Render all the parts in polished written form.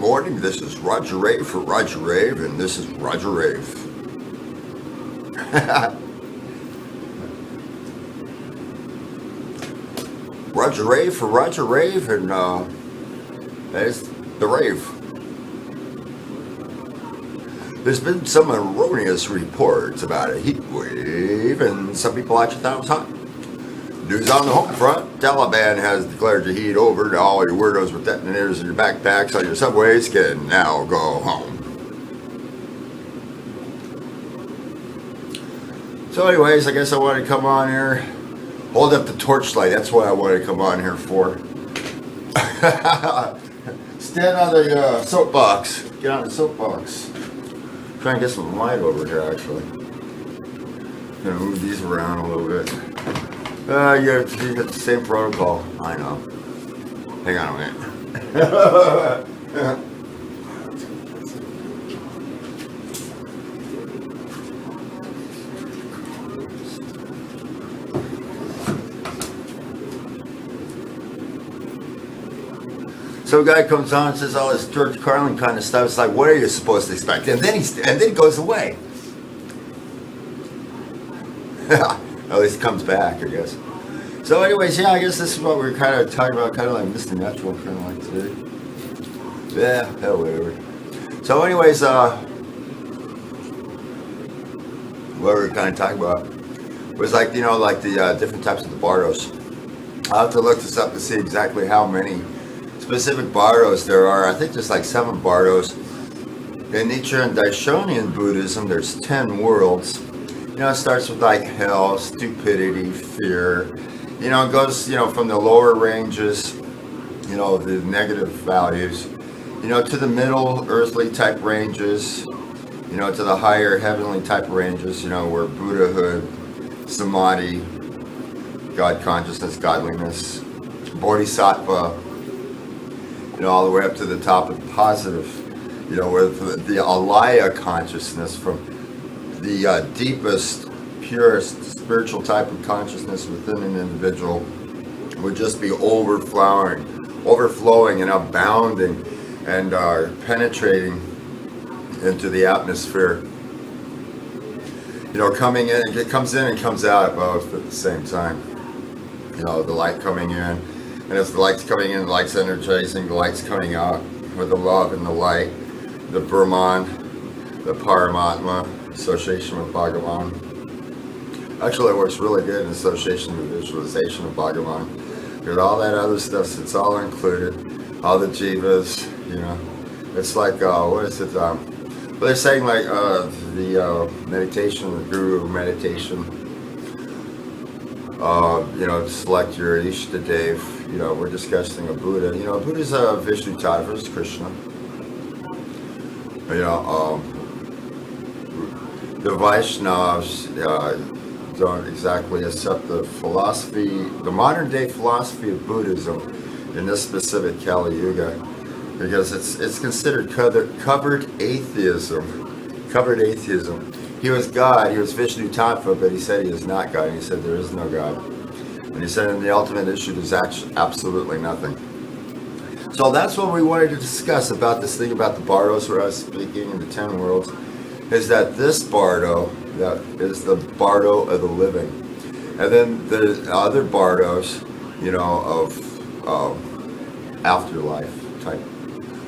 morning. This is Roger Rave for Roger Rave, and this is Roger Rave. Roger Rave for Roger Rave, and there's the Rave. There's been some erroneous reports about a heat wave, and some people actually thought it was hot. News on the home front. Taliban has declared the heat over. Now all your weirdos with detonators in your backpacks on your subways can now go home. So anyways, I guess I wanted to come on here. Hold up the torchlight. That's what I wanted to come on here for. Stand on the soapbox. Get on the soapbox. Try and get some light over here, actually. Gonna move these around a little bit. You got the same protocol. I know. Hang on a minute. So a guy comes on and says all this George Carlin kind of stuff. It's like, what are you supposed to expect? And then he goes away. At least comes back, I guess. So anyways, yeah, I guess this is what we're kind of talking about, kind of like Mr. Natural, kind of like today. Yeah, hell, whatever. So anyways, what we were kind of talking about was like, you know, like the different types of the bardos. I'll have to look this up to see exactly how many specific bardos there are. I think there's like 7 bardos. In Nichiren and Daishonin Buddhism, there's 10 worlds. You know, it starts with like hell, stupidity, fear. You know, it goes, you know, from the lower ranges, you know, the negative values, you know, to the middle earthly type ranges, you know, to the higher heavenly type ranges, you know, where Buddhahood, Samadhi, God consciousness, godliness, Bodhisattva, you know, all the way up to the top of positive, you know, where the alaya consciousness from the deepest, purest spiritual type of consciousness within an individual would just be overflowing and abounding and penetrating into the atmosphere. You know, coming in, it comes in and comes out both at the same time. You know, the light coming in, and as the light's coming in, the light's energizing, the light's coming out with the love and the light, the Brahman, the Paramatma, association with Bhagavan. Actually, it works really good in association with visualization of Bhagavan. Because all that other stuff, it's all included. All the jivas, you know. It's like, what is it? Well, they're saying like the meditation, the guru meditation. You know, select your Ishtadev. You know, we're discussing a Buddha. You know, Buddha's a Vishnu Tattva, it's Krishna. You know, the Vaishnavas don't exactly accept the philosophy, the modern day philosophy of Buddhism in this specific Kali Yuga, because it's considered covered atheism. Covered atheism. He was God, he was Vishnu Tattva, but he said he is not God. He said there is no God. And he said in the ultimate issue there's absolutely nothing. So that's what we wanted to discuss about this thing about the bardos where I was speaking in the 10 worlds. Is that this bardo, that is the bardo of the living. And then the other bardos, you know, of afterlife type.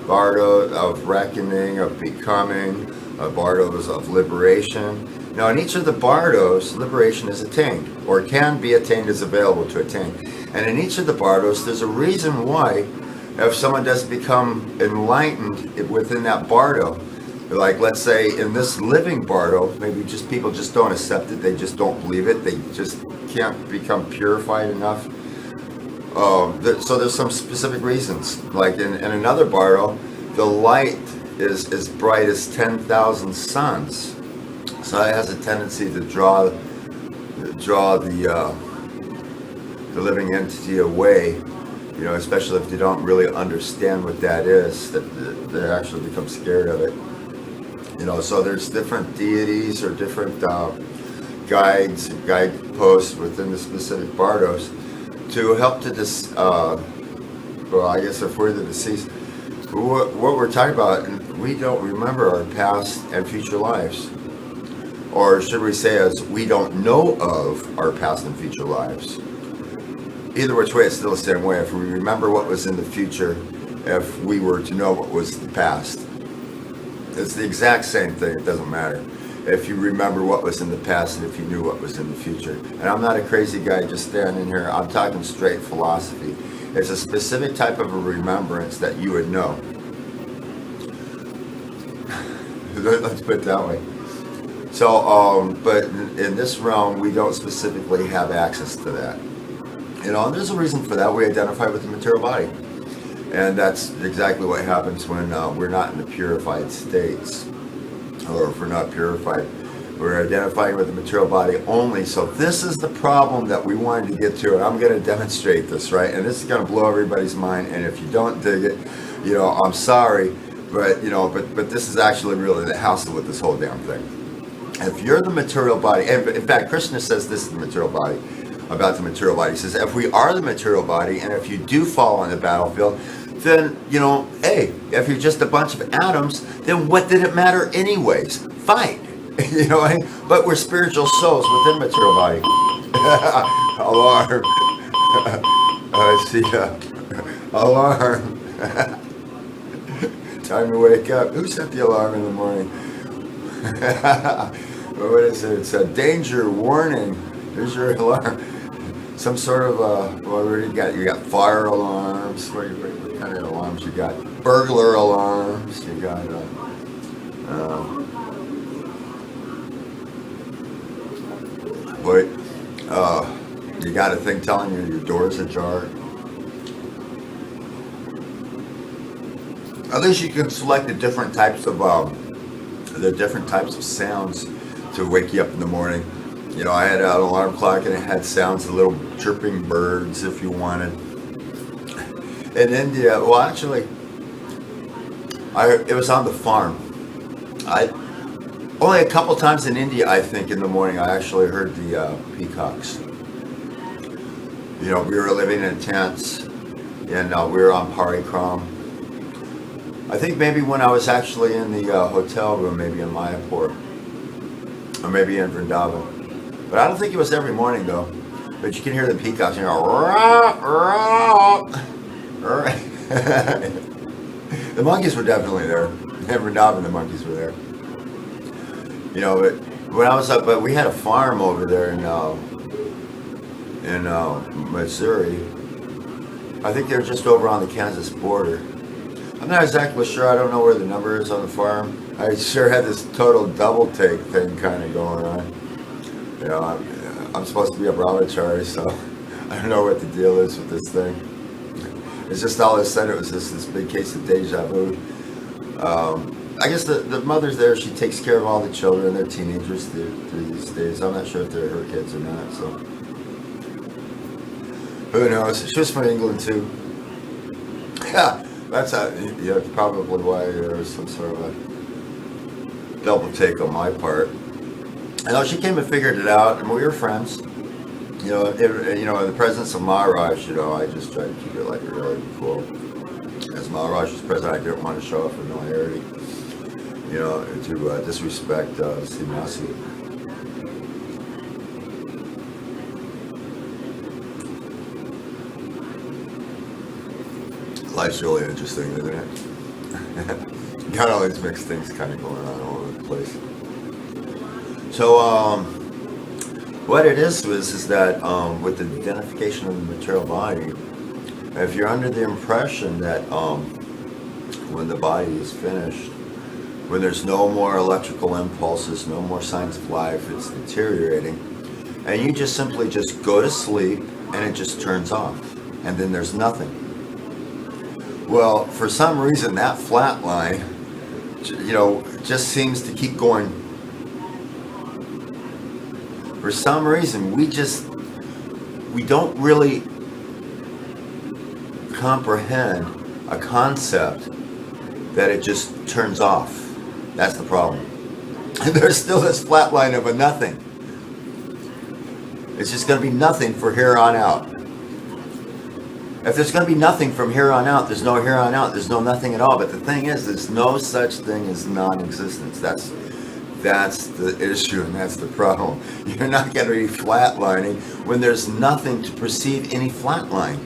Bardo of reckoning, of becoming, bardos of liberation. Now in each of the bardos, liberation is attained, or can be attained, is available to attain. And in each of the bardos, there's a reason why, if someone doesn't become enlightened within that bardo, like let's say in this living bardo, maybe just people just don't accept it, they just don't believe it, they just can't become purified enough. So there's some specific reasons. Like in another bardo, the light is as bright as 10,000 suns. So it has a tendency to draw the living entity away. You know, especially if they don't really understand what that is, that they actually become scared of it. You know, so there's different deities or different guideposts within the specific bardos to help to well, I guess if we're the deceased, What we're talking about, we don't remember our past and future lives. Or should we say, as we don't know of our past and future lives. Either which way, it's still the same way. If we remember what was in the future, if we were to know what was the past, it's the exact same thing. It doesn't matter if you remember what was in the past and if you knew what was in the future. And I'm not a crazy guy just standing here. I'm talking straight philosophy. It's a specific type of a remembrance that you would know. Let's put it that way. So, but in this realm, we don't specifically have access to that. You know, and there's a reason for that. We identify with the material body. And that's exactly what happens when we're not in the purified states. Or if we're not purified, we're identifying with the material body only. So this is the problem that we wanted to get to, and I'm going to demonstrate this, right? And this is going to blow everybody's mind. And if you don't dig it, you know, I'm sorry, but you know, but this is actually really the hassle with this whole damn thing. If you're the material body, and in fact, Krishna says this is the material body, about the material body. He says, if we are the material body, and if you do fall on the battlefield, then, you know, hey, if you're just a bunch of atoms, then what did it matter anyways? Fight. You know, but we're spiritual souls within material body. Alarm. I see. Alarm. Time to wake up. Who set the alarm in the morning? What is it? It's a danger warning. Here's your alarm. Some sort of what do you got fire alarms. What kind of alarms you got? Burglar alarms. You got you got a thing telling you your door's ajar. At least you can select the different types of sounds to wake you up in the morning. You know, I had an alarm clock and it had sounds of little chirping birds if you wanted. In India, well, actually, it was on the farm. Only a couple times in India, I think, in the morning, I actually heard the peacocks. You know, we were living in tents, and we were on Parikram. I think maybe when I was actually in the hotel room, maybe in Mayapur, or maybe in Vrindavan. But I don't think it was every morning, though. But you can hear the peacocks, you know, rah, rah, rah. The monkeys were definitely there. In Vrindavan, the monkeys were there. You know, but when I was up, but we had a farm over there in Missouri. I think they were just over on the Kansas border. I'm not exactly sure. I don't know where the number is on the farm. I sure had this total double take thing kind of going on. You know, I'm supposed to be a brahmachari, so I don't know what the deal is with this thing. It's just all of a sudden it was this big case of deja vu. I guess the mother's there. She takes care of all the children. They're teenagers through these days. I'm not sure if they're her kids or not. So who knows? She was from England too. Yeah, that's probably why there was some sort of a double take on my part. I know she came and figured it out, and we were friends. You know, in the presence of Maharaj, you know, I just tried to keep it like really cool. As Maharaj was present, I didn't want to show off familiarity, you know, to disrespect Srimasi. Life's really interesting, isn't it? Got all these mixed things kind of going on all over the place. So, what it is that with the identification of the material body, if you're under the impression that when the body is finished, when there's no more electrical impulses, no more signs of life, it's deteriorating, and you just simply just go to sleep and it just turns off, and then there's nothing. Well, for some reason that flat line, you know, just seems to keep going. For some reason, we don't really comprehend a concept that it just turns off. That's the problem. And there's still this flat line of a nothing. It's just going to be nothing for here on out. If there's going to be nothing from here on out, there's no here on out. There's no nothing at all. But the thing is, there's no such thing as non-existence. That's the issue, and that's the problem. You're not going to be flatlining when there's nothing to perceive any flatline.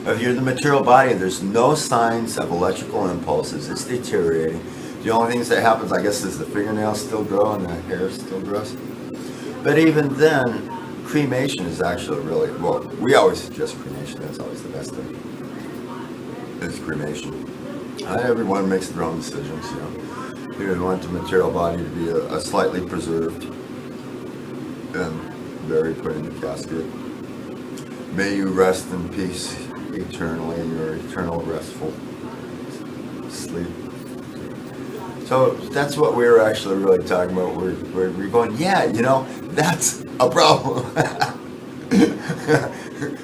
If you're the material body, there's no signs of electrical impulses. It's deteriorating. The only things that happens, I guess, is the fingernails still grow and the hair still grows. But even then, cremation is actually really, well, we always suggest cremation. That's always the best thing. It's cremation. Everyone makes their own decisions, you know. You want the material body to be a slightly preserved and buried, put in the casket. May you rest in peace eternally in your eternal restful sleep. So that's what we were actually really talking about. We're going, yeah, you know, that's a problem.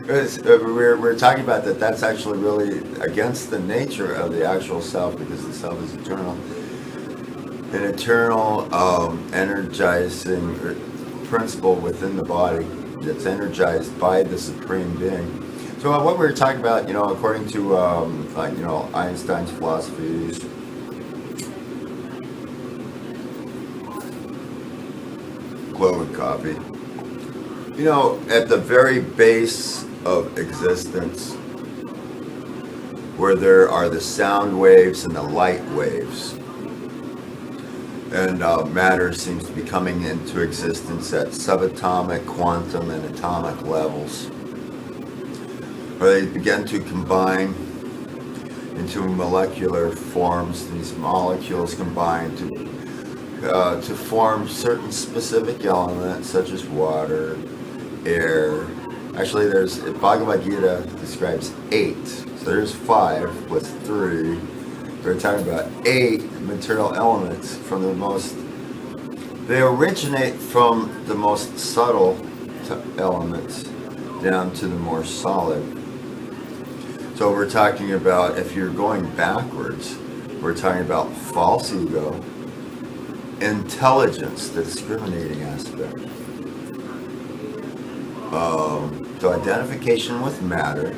we're talking about that. That's actually really against the nature of the actual self, because the self is eternal. An eternal energizing principle within the body that's energized by the Supreme Being. So what we were talking about, you know, according to you know, Einstein's philosophies, glowing coffee. You know, at the very base of existence, where there are the sound waves and the light waves, and matter seems to be coming into existence at subatomic, quantum, and atomic levels, where they begin to combine into molecular forms. These molecules combine to form certain specific elements, such as water, air. Actually, there's Bhagavad Gita describes 8, so there's 5 plus 3. We're talking about 8 material elements from the most. They originate from the most subtle elements down to the more solid. So we're talking about, if you're going backwards, we're talking about false ego, intelligence, the discriminating aspect. So identification with matter,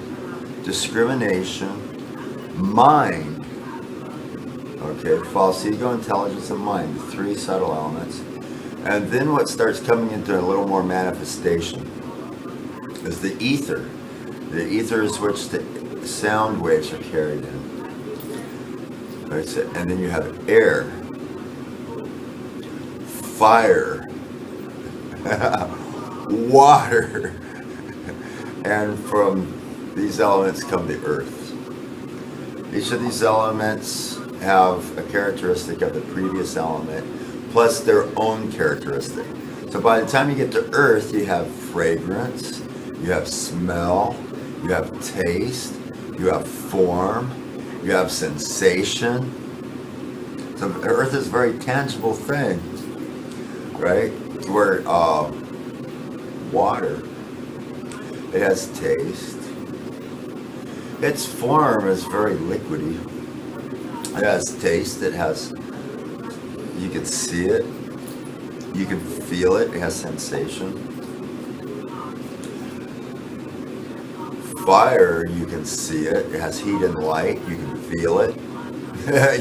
discrimination, mind, okay, false ego, intelligence, and mind, the 3 subtle elements. And then what starts coming into a little more manifestation is the ether. The ether is which the sound waves are carried in. Right, so, and then you have air, fire, water, and from these elements come the earth. Each of these elements have a characteristic of the previous element, plus their own characteristic. So by the time you get to earth, you have fragrance, you have smell, you have taste, you have form, you have sensation. So earth is a very tangible thing, right? Where water, it has taste. Its form is very liquidy. It has taste, it has, you can see it, you can feel it, it has sensation. Fire, you can see it, it has heat and light, you can feel it,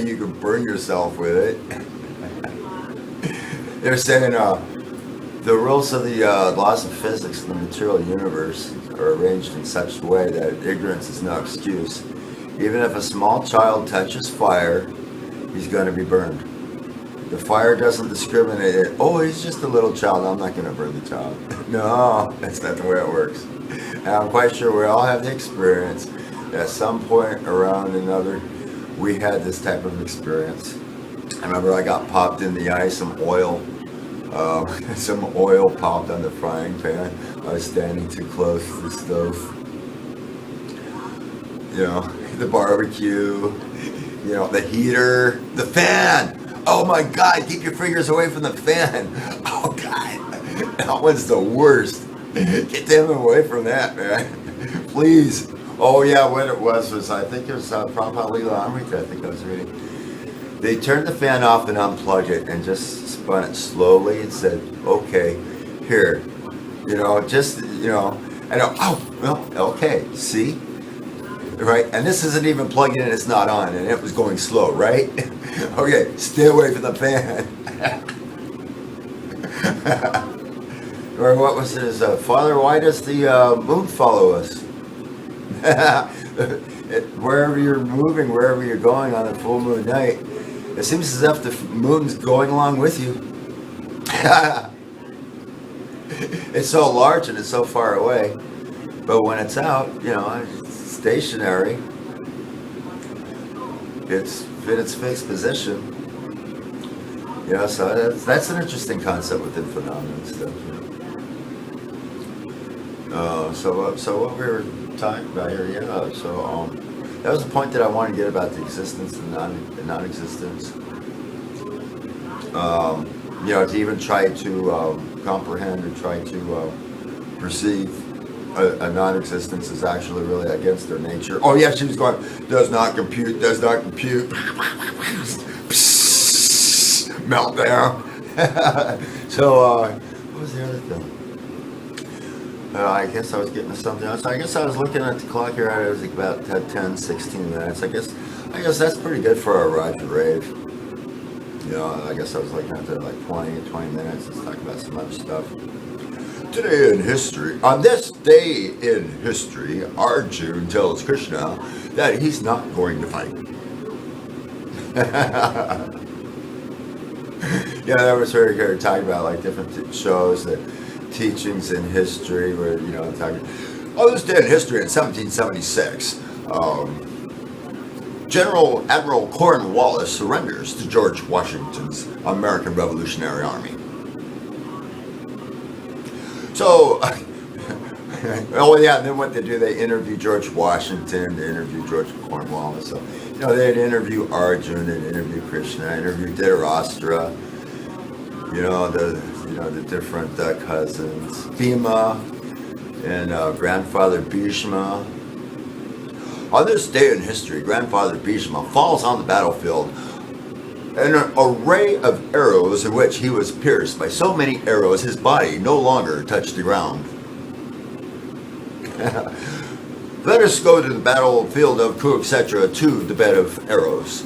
you can burn yourself with it. They're saying the rules of the laws of physics in the material universe are arranged in such a way that ignorance is no excuse. Even if a small child touches fire, he's going to be burned. The fire doesn't discriminate. Oh, he's just a little child, I'm not going to burn the child. No, that's not the way it works. And I'm quite sure we all have the experience. At some point around another, we had this type of experience. I remember I got popped in the eye, some oil popped on the frying pan. I was standing too close to the stove. You know, the barbecue, you know, the heater, the fan. Oh my God, keep your fingers away from the fan. Oh God, that one's the worst. Get them away from that, man. Please. Oh yeah, what it was I think it was Prabhupada Leela Amrita, I think I was reading. They turned the fan off and unplugged it and just spun it slowly and said, okay, here, you know, just, you know, I know, oh, well, okay, see? Right, and this isn't even plugged in, it's not on, and it was going slow, right? Okay, stay away from the fan. Or what was his, Father, why does the moon follow us? Wherever you're moving, wherever you're going on a full moon night, it seems as if the moon's going along with you. It's so large and it's so far away, but when it's out, it's stationary. It's in its fixed position. So that's an interesting concept within phenomena and stuff. So what we were talking about here, that was the point that I wanted to get about the existence and non-existence. To even try to comprehend or try to perceive a non-existence is actually really against their nature. Oh yeah, she was going, does not compute, meltdown. So, what was the other thing? I guess I was getting to something else. I guess I was looking at the clock here. It was like about 10, 16 minutes. I guess that's pretty good for a Roger Rave. I guess I was looking at like 20 minutes. Let's talk about some other stuff. Today in history, on this day in history, Arjuna tells Krishna that he's not going to fight. Yeah, that was very good. Talking about like different shows, the teachings in history, where talking. On this day in history in 1776, General Admiral Cornwallis surrenders to George Washington's American Revolutionary Army. So, oh yeah, and then what they do, they interview George Washington, they interview George Cornwallis. So, they'd interview Arjuna, they'd interview Krishna, interview Dhritarashtra, the different cousins, Bhima, and grandfather Bhishma. On this day in history, grandfather Bhishma falls on the battlefield in an array of arrows in which he was pierced by so many arrows his body no longer touched the ground. Let us go to the battlefield of Kurukshetra to the bed of arrows.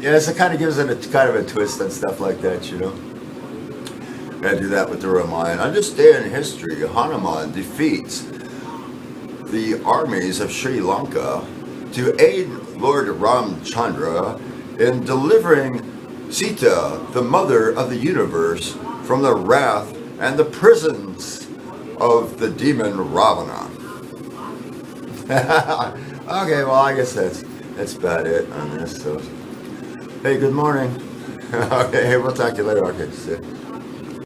Yeah, so it kind of gives it a kind of a twist and stuff like that, I do that with the Ramayana. On this day in history, Hanuman defeats the armies of Sri Lanka to aid Lord Ramchandra in delivering Sita, the mother of the universe, from the wrath and the prisons of the demon Ravana. Okay, well, I guess that's about it on this. So, hey, good morning. Okay, we'll talk to you later. Okay, see ya.